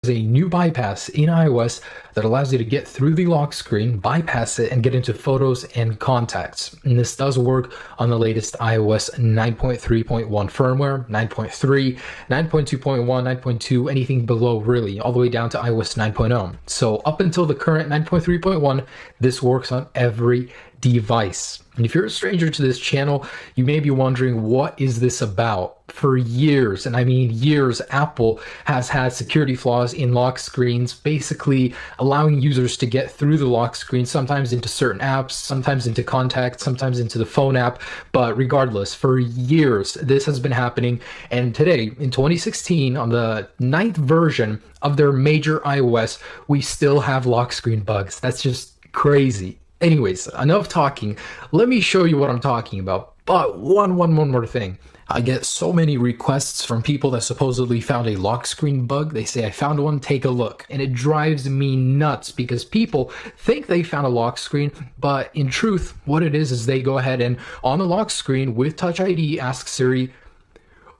a new bypass in iOS that allows you to get through the lock screen, bypass it, and get into photos and contacts. And this does work on the latest iOS 9.3.1 firmware, 9.3, 9.2.1, 9.2, anything below really, all the way down to iOS 9.0. So up until the current 9.3.1, this works on every device. And if you're a stranger to this channel, you may be wondering, what is this about? For years, and I mean years, Apple has had security flaws in lock screens, basically allowing users to get through the lock screen, sometimes into certain apps, sometimes into contacts, sometimes into the phone app. But regardless, for years, this has been happening. And today, in 2016, on the 9th version of their major iOS, we still have lock screen bugs. That's just crazy. Anyways, enough talking. Let me show you what I'm talking about. But one more thing. I get so many requests from people that supposedly found a lock screen bug. They say, I found one, take a look. And it drives me nuts because people think they found a lock screen, but in truth, what it is they go ahead and on the lock screen with Touch ID, ask Siri,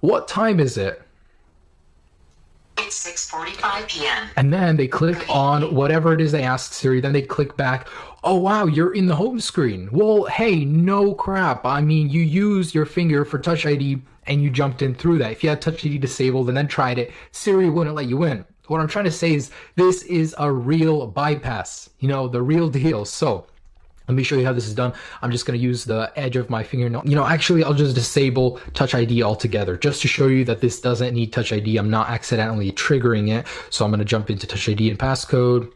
what time is it? It's 6:45 p.m. And then they click on whatever it is they ask Siri. Then they click back. Oh, wow, you're in the home screen. Well, hey, no crap. I mean, you used your finger for Touch ID and you jumped in through that. If you had Touch ID disabled and then tried it, Siri wouldn't let you in. What I'm trying to say is this is a real bypass, the real deal. So let me show you how this is done. I'm just going to use the edge of my fingernail. Actually, I'll just disable Touch ID altogether just to show you that this doesn't need Touch ID. I'm not accidentally triggering it. So I'm going to jump into Touch ID and passcode.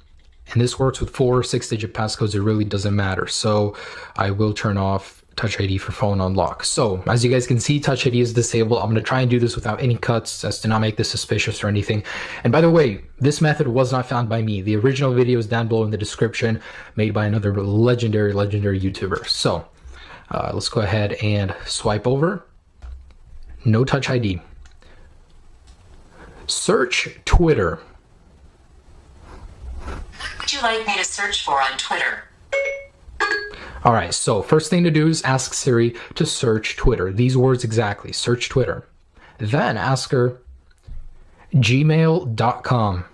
And this works with 4 or 6-digit passcodes. It really doesn't matter. So I will turn off Touch ID for phone unlock. So as you guys can see, Touch ID is disabled. I'm going to try and do this without any cuts as to not make this suspicious or anything. And by the way, this method was not found by me. The original video is down below in the description, made by another legendary YouTuber. So let's go ahead and swipe over. No Touch ID. Search Twitter. What would you like me to search for on Twitter? All right, so first thing to do is ask Siri to search Twitter. These words exactly, search Twitter. Then ask her gmail.com.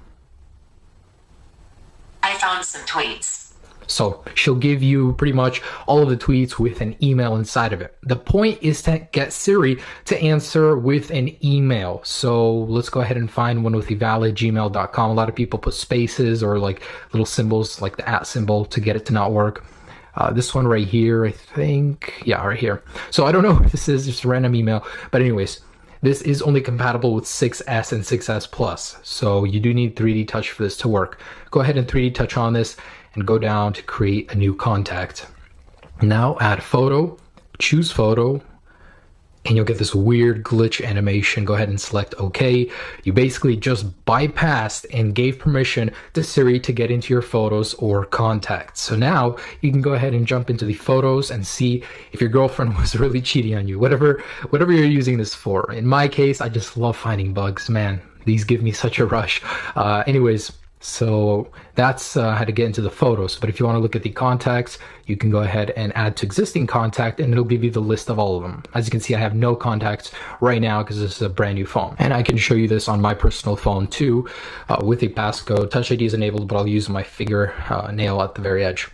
I found some tweets. So she'll give you pretty much all of the tweets with an email inside of it. The point is to get Siri to answer with an email. So let's go ahead and find one with a valid gmail.com. A lot of people put spaces or like little symbols like the @ symbol to get it to not work. This one right here, I think. Yeah, right here. So I don't know if this is just a random email. But anyways, this is only compatible with 6S and 6S Plus. So you do need 3D Touch for this to work. Go ahead and 3D Touch on this and go down to create a new contact. Now add photo, choose photo, and you'll get this weird glitch animation. Go ahead and select OK. You basically just bypassed and gave permission to Siri to get into your photos or contacts. So now you can go ahead and jump into the photos and see if your girlfriend was really cheating on you, whatever you're using this for. In my case, I just love finding bugs, man. These give me such a rush. Anyways, so that's how to get into the photos. But if you want to look at the contacts, you can go ahead and add to existing contact and it'll give you the list of all of them. As you can see, I have no contacts right now because this is a brand new phone. And I can show you this on my personal phone too with a passcode. Touch ID is enabled, but I'll use my finger nail at the very edge.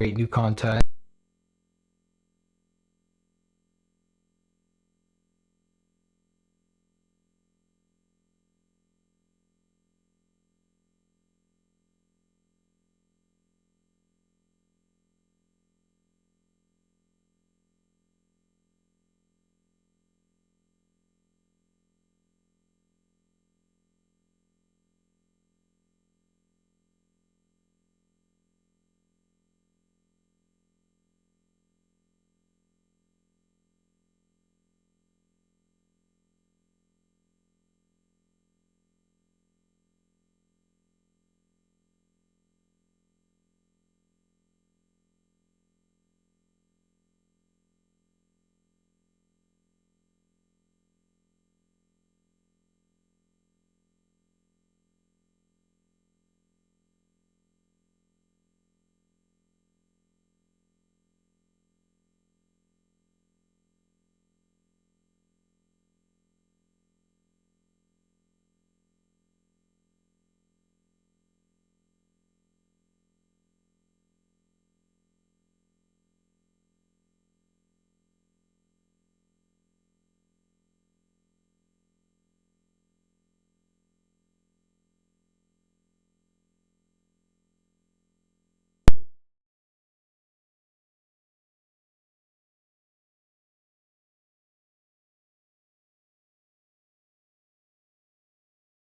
Create new contact.